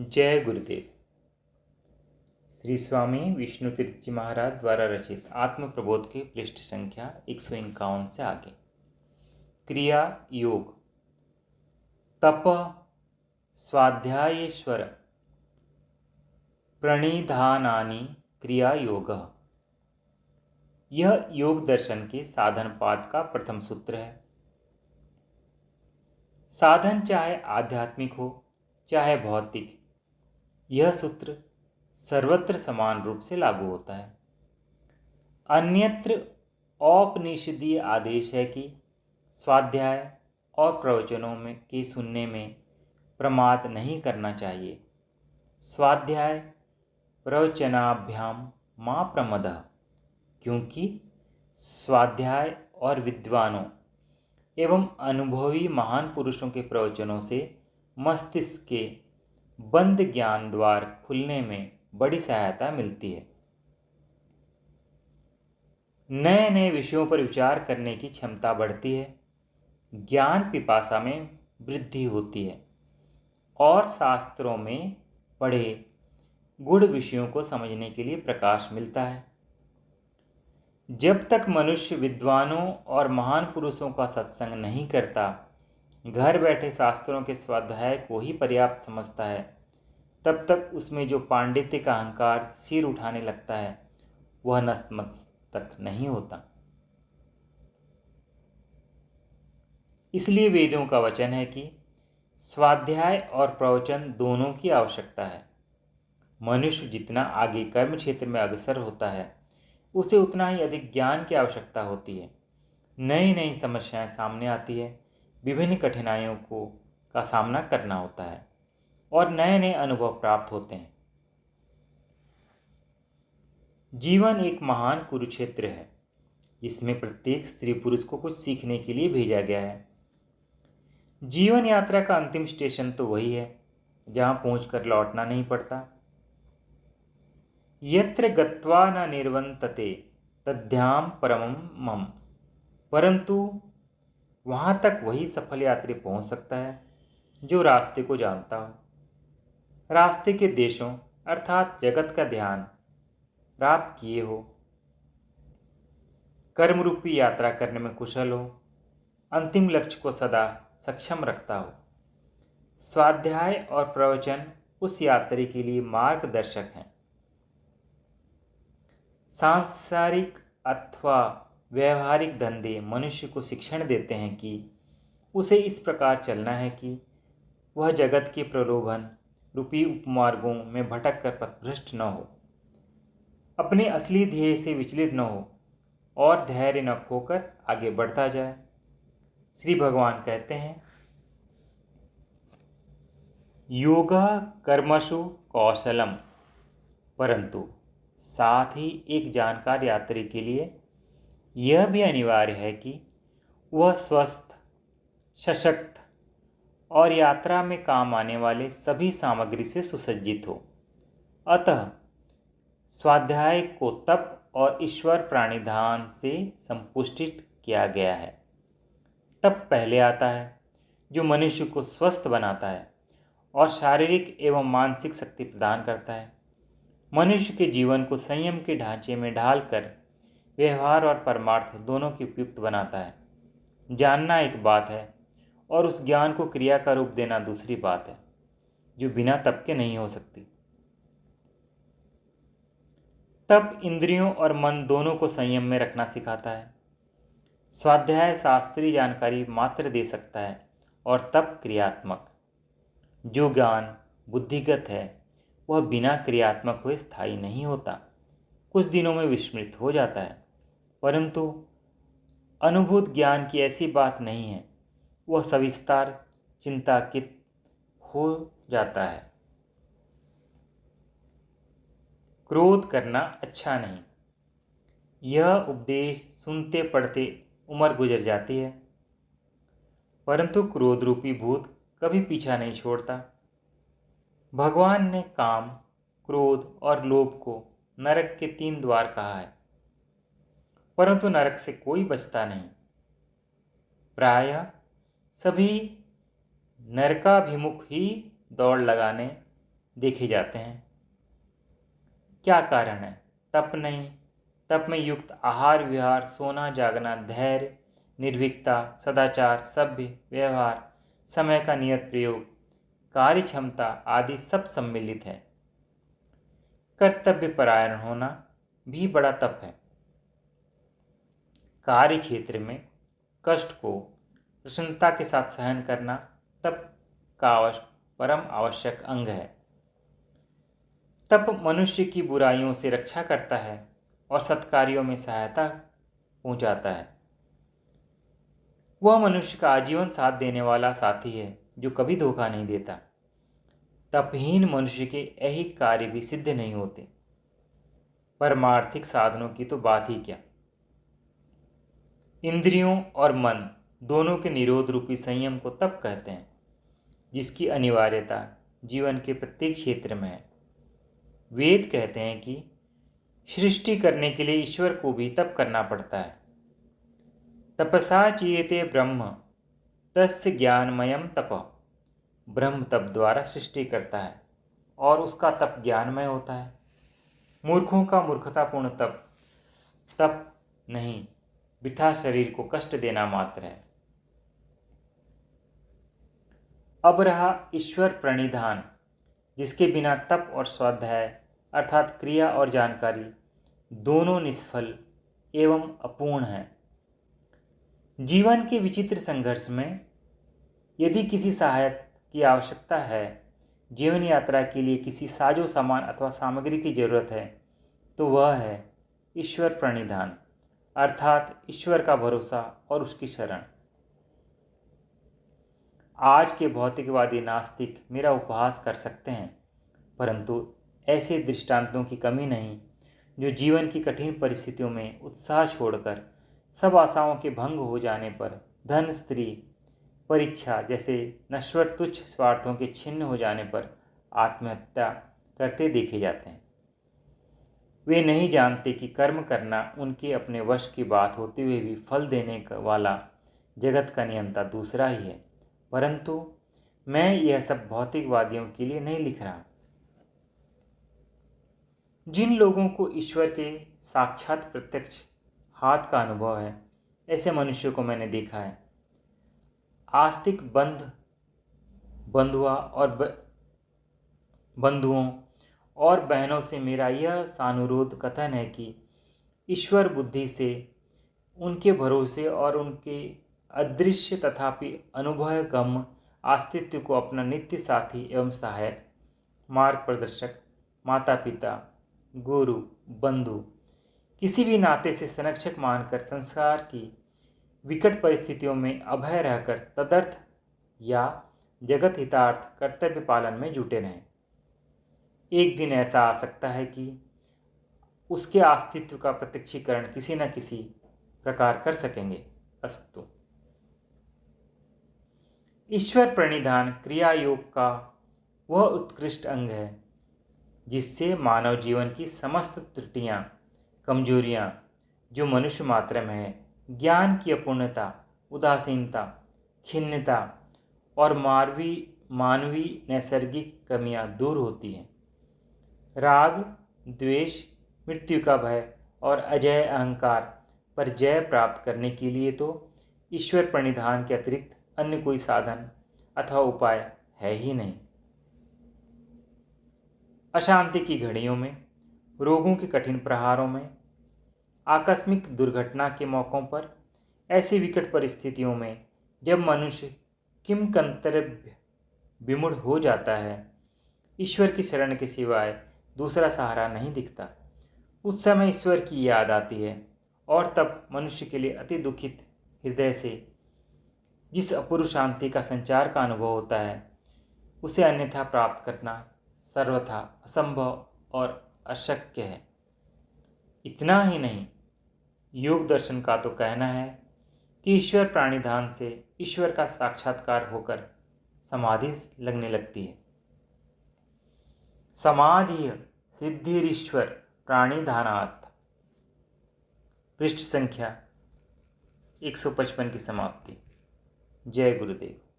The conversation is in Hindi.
जय गुरुदेव। श्री स्वामी विष्णु तीर्थ जी महाराज द्वारा रचित आत्म प्रबोध के पृष्ठ संख्या 151 से आगे। क्रिया योग। तप स्वाध्यायेश्वर प्रणिधानानि क्रिया योग। यह योग दर्शन के साधन पाद का प्रथम सूत्र है। साधन चाहे आध्यात्मिक हो चाहे भौतिक, यह सूत्र सर्वत्र समान रूप से लागू होता है। अन्यत्र औपनिषदीय आदेश है कि स्वाध्याय और प्रवचनों में के सुनने में प्रमाद नहीं करना चाहिए। स्वाध्याय प्रवचनाभ्याम मा प्रमदः, क्योंकि स्वाध्याय और विद्वानों एवं अनुभवी महान पुरुषों के प्रवचनों से मस्तिष्क के बंद ज्ञान द्वार खुलने में बड़ी सहायता मिलती है। नए नए विषयों पर विचार करने की क्षमता बढ़ती है, ज्ञान पिपासा में वृद्धि होती है और शास्त्रों में पढ़े गूढ़ विषयों को समझने के लिए प्रकाश मिलता है। जब तक मनुष्य विद्वानों और महान पुरुषों का सत्संग नहीं करता, घर बैठे शास्त्रों के स्वाध्याय को ही पर्याप्त समझता है, तब तक उसमें जो पांडित्य का अहंकार सिर उठाने लगता है वह नतमस्तक नहीं होता। इसलिए वेदों का वचन है कि स्वाध्याय और प्रवचन दोनों की आवश्यकता है। मनुष्य जितना आगे कर्म क्षेत्र में अग्रसर होता है, उसे उतना ही अधिक ज्ञान की आवश्यकता होती है। नई नई समस्याएं सामने आती है, विभिन्न कठिनाइयों का सामना करना होता है और नए नए अनुभव प्राप्त होते हैं। जीवन एक महान कुरुक्षेत्र है, जिसमें प्रत्येक स्त्री पुरुष को कुछ सीखने के लिए भेजा गया है। जीवन यात्रा का अंतिम स्टेशन तो वही है जहां पहुंचकर लौटना नहीं पड़ता। यत्र गत्वा न निर्वंतते तद्धाम परमं मम, परंतु वहां तक वही सफल यात्री पहुंच सकता है जो रास्ते को जानता हो, रास्ते के देशों अर्थात जगत का ध्यान प्राप्त किए हो, कर्म रूपी यात्रा करने में कुशल हो, अंतिम लक्ष्य को सदा सक्षम रखता हो। स्वाध्याय और प्रवचन उस यात्री के लिए मार्गदर्शक हैं। सांसारिक अथवा व्यवहारिक धंधे मनुष्य को शिक्षण देते हैं कि उसे इस प्रकार चलना है कि वह जगत के प्रलोभन रूपी उपमार्गों में भटक कर पथभ्रष्ट न हो, अपने असली ध्येय से विचलित न हो और धैर्य न खोकर आगे बढ़ता जाए। श्री भगवान कहते हैं, योगा कर्मसु कौशलम, परंतु साथ ही एक जानकार यात्री के लिए यह भी अनिवार्य है कि वह स्वस्थ, सशक्त और यात्रा में काम आने वाले सभी सामग्री से सुसज्जित हो। अतः स्वाध्याय को तप और ईश्वर प्राणिधान से संपुष्टित किया गया है। तप पहले आता है, जो मनुष्य को स्वस्थ बनाता है और शारीरिक एवं मानसिक शक्ति प्रदान करता है। मनुष्य के जीवन को संयम के ढांचे में ढालकर व्यवहार और परमार्थ दोनों की उपयुक्त बनाता है। जानना एक बात है और उस ज्ञान को क्रिया का रूप देना दूसरी बात है, जो बिना तप के नहीं हो सकती। तप इंद्रियों और मन दोनों को संयम में रखना सिखाता है। स्वाध्याय शास्त्रीय जानकारी मात्र दे सकता है और तप क्रियात्मक। जो ज्ञान बुद्धिगत है वह बिना क्रियात्मक हुए स्थायी नहीं होता, कुछ दिनों में विस्मृत हो जाता है, परंतु अनुभूत ज्ञान की ऐसी बात नहीं है, वह सविस्तार चिंताकित हो जाता है। क्रोध करना अच्छा नहीं, यह उपदेश सुनते पढ़ते उम्र गुजर जाती है, परंतु क्रोध रूपी भूत कभी पीछा नहीं छोड़ता। भगवान ने काम, क्रोध और लोभ को नरक के 3 द्वार कहा है, परंतु नरक से कोई बचता नहीं। प्रायः सभी नरकाभिमुख ही दौड़ लगाने देखे जाते हैं। क्या कारण है? तप नहीं। तप में युक्त आहार विहार, सोना जागना, धैर्य, निर्भीकता, सदाचार, सभ्य व्यवहार, समय का नियत प्रयोग, कार्य क्षमता आदि सब सम्मिलित है। कर्तव्य परायण होना भी बड़ा तप है। कार्य क्षेत्र में कष्ट को प्रसन्नता के साथ सहन करना तप का परम आवश्यक अंग है। तप मनुष्य की बुराइयों से रक्षा करता है और सत्कार्यों में सहायता पहुंचाता है। वह मनुष्य का आजीवन साथ देने वाला साथी है जो कभी धोखा नहीं देता। तपहीन मनुष्य के ऐहिक कार्य भी सिद्ध नहीं होते। परमार्थिक साधनों की तो बात ही क्या। इंद्रियों और मन दोनों के निरोध रूपी संयम को तप कहते हैं, जिसकी अनिवार्यता जीवन के प्रत्येक क्षेत्र में है। वेद कहते हैं कि सृष्टि करने के लिए ईश्वर को भी तप करना पड़ता है। तपसा चीयते ब्रह्म तस्य ज्ञानमयम तप। ब्रह्म तप द्वारा सृष्टि करता है और उसका तप ज्ञानमय होता है। मूर्खों का मूर्खतापूर्ण तप तप नहीं, वृथा शरीर को कष्ट देना मात्र है। अब रहा ईश्वर प्रणिधान, जिसके बिना तप और स्वाध्याय अर्थात क्रिया और जानकारी दोनों निष्फल एवं अपूर्ण हैं। जीवन के विचित्र संघर्ष में यदि किसी सहायक की आवश्यकता है, जीवन यात्रा के लिए किसी साजो सामान अथवा सामग्री की जरूरत है, तो वह है ईश्वर प्रणिधान अर्थात ईश्वर का भरोसा और उसकी शरण। आज के भौतिकवादी नास्तिक मेरा उपहास कर सकते हैं, परंतु ऐसे दृष्टांतों की कमी नहीं जो जीवन की कठिन परिस्थितियों में उत्साह छोड़कर सब आशाओं के भंग हो जाने पर, धन स्त्री परीक्षा जैसे नश्वर तुच्छ स्वार्थों के छिन्न हो जाने पर आत्महत्या करते देखे जाते हैं। वे नहीं जानते कि कर्म करना उनके अपने वश की बात होते हुए भी फल देने वाला जगत का नियंता दूसरा ही है। परंतु मैं यह सब भौतिकवादियों के लिए नहीं लिख रहा। जिन लोगों को ईश्वर के साक्षात प्रत्यक्ष हाथ का अनुभव है, ऐसे मनुष्यों को मैंने देखा है। आस्तिक बंधुओं और बहनों से मेरा यह सानुरोध कथन है कि ईश्वर बुद्धि से उनके भरोसे और उनके अदृश्य तथापि अनुभवगम्य अस्तित्व को अपना नित्य साथी एवं सहायक, मार्ग प्रदर्शक, माता पिता, गुरु, बंधु, किसी भी नाते से संरक्षक मानकर संसार की विकट परिस्थितियों में अभय रहकर तदर्थ या जगत हितार्थ कर्तव्य पालन में जुटे रहें। एक दिन ऐसा आ सकता है कि उसके अस्तित्व का प्रत्यक्षीकरण किसी न किसी प्रकार कर सकेंगे। अस्तु। ईश्वर प्रणिधान क्रिया योग का वह उत्कृष्ट अंग है जिससे मानव जीवन की समस्त त्रुटियां, कमजोरियां जो मनुष्य मात्र में है, ज्ञान की अपूर्णता, उदासीनता, खिन्नता और मानवीय नैसर्गिक कमियां दूर होती हैं। राग, द्वेष, मृत्यु का भय और अजय अहंकार पर जय प्राप्त करने के लिए तो ईश्वर प्रणिधान के अतिरिक्त अन्य कोई साधन अथवा उपाय है ही नहीं। अशांति की घड़ियों में, रोगों के कठिन प्रहारों में, आकस्मिक दुर्घटना के मौकों पर, ऐसी विकट परिस्थितियों में जब मनुष्य किंकर्तव्य विमूढ़ हो जाता है, ईश्वर की शरण के सिवाय दूसरा सहारा नहीं दिखता। उस समय ईश्वर की याद आती है और तब मनुष्य के लिए अति दुखित हृदय से जिस अपूर्व शांति का संचार का अनुभव होता है, उसे अन्यथा प्राप्त करना सर्वथा असंभव और अशक्य है। इतना ही नहीं, योग दर्शन का तो कहना है कि ईश्वर प्राणिधान से ईश्वर का साक्षात्कार होकर समाधि लगने लगती है। समाधि सिद्धिरीश्वर प्राणिधानात्। पृष्ठ संख्या 155 की समाप्ति। जय गुरुदेव।